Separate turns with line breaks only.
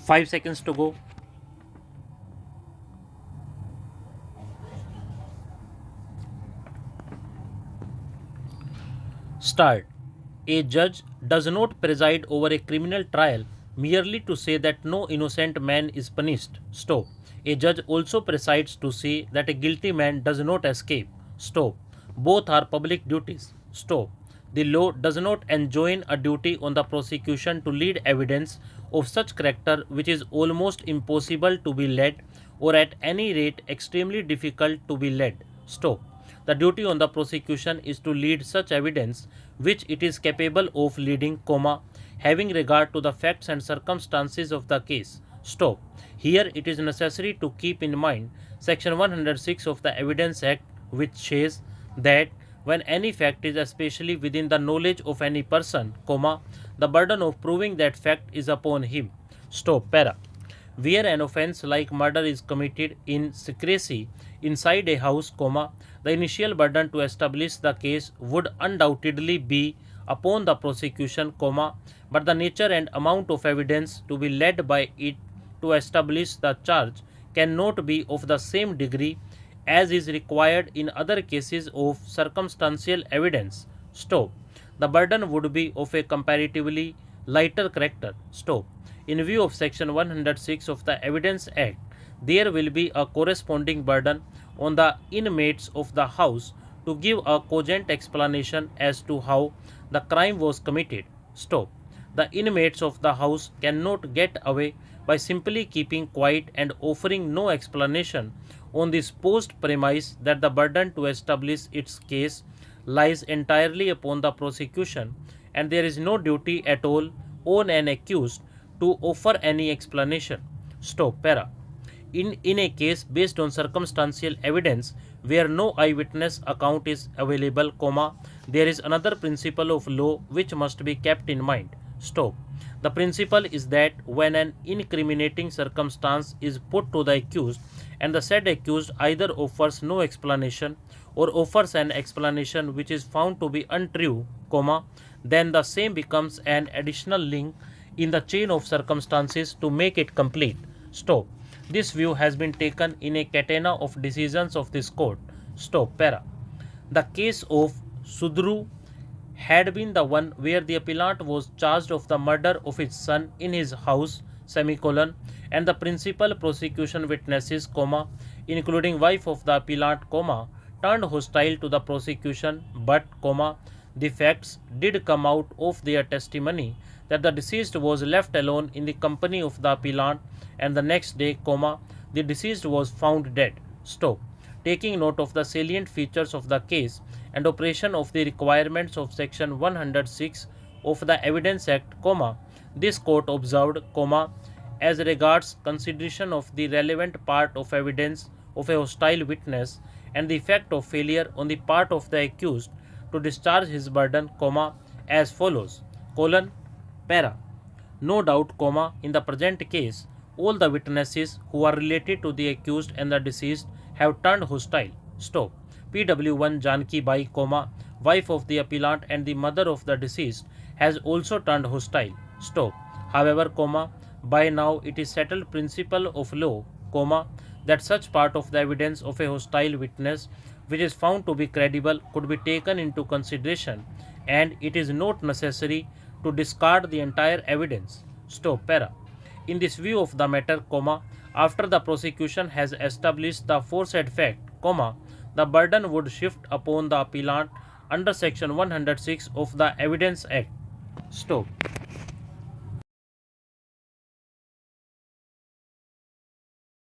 5 seconds to go. Start. A judge does not preside over a criminal trial merely to say that no innocent man is punished. Stop. A judge also presides to say that a guilty man does not escape. Stop. Both are public duties. Stop. The law does not enjoin a duty on the prosecution to lead evidence of such character which is almost impossible to be led or at any rate extremely difficult to be led. Stop. The duty on the prosecution is to lead such evidence which it is capable of leading, having regard to the facts and circumstances of the case. Stop. Here it is necessary to keep in mind Section 106 of the Evidence Act, which says that when any fact is especially within the knowledge of any person, the burden of proving that fact is upon him. Stop. Para. Where an offence like murder is committed in secrecy inside a house, the initial burden to establish the case would undoubtedly be upon the prosecution, but the nature and amount of evidence to be led by it to establish the charge cannot be of the same degree as is required in other cases of circumstantial evidence. Stop. The burden would be of a comparatively lighter character. Stop. In view of Section 106 of the Evidence Act, there will be a corresponding burden on the inmates of the house to give a cogent explanation as to how the crime was committed. Stop. The inmates of the house cannot get away by simply keeping quiet and offering no explanation on the supposed premise that the burden to establish its case lies entirely upon the prosecution and there is no duty at all on an accused to offer any explanation. Stop. Para. In a case based on circumstantial evidence where no eyewitness account is available, there is another principle of law which must be kept in mind. Stop. The principle is that when an incriminating circumstance is put to the accused and the said accused either offers no explanation or offers an explanation which is found to be untrue, then the same becomes an additional link in the chain of circumstances to make it complete. Stop. This view has been taken in a catena of decisions of this court. Stop. Para. The case of Sudru had been the one where the appellant was charged of the murder of his son in his house, and the principal prosecution witnesses, including wife of the appellant, turned hostile to the prosecution, but, the facts did come out of their testimony that the deceased was left alone in the company of the appellant and the next day, the deceased was found dead. Stop. Taking note of the salient features of the case and operation of the requirements of Section 106 of the Evidence Act, this court observed, as regards consideration of the relevant part of evidence of a hostile witness and the effect of failure on the part of the accused to discharge his burden, as follows, para. No doubt, in the present case, all the witnesses who are related to the accused and the deceased have turned hostile. Stop. PW1 Janki Bai, wife of the appellant and the mother of the deceased, has also turned hostile. Stop. However, by now it is settled principle of law, that such part of the evidence of a hostile witness which is found to be credible could be taken into consideration and it is not necessary to discard the entire evidence. Stop. Para. In this view of the matter, after the prosecution has established the aforesaid fact, the burden would shift upon the appellant under Section 106 of the Evidence Act. Stop.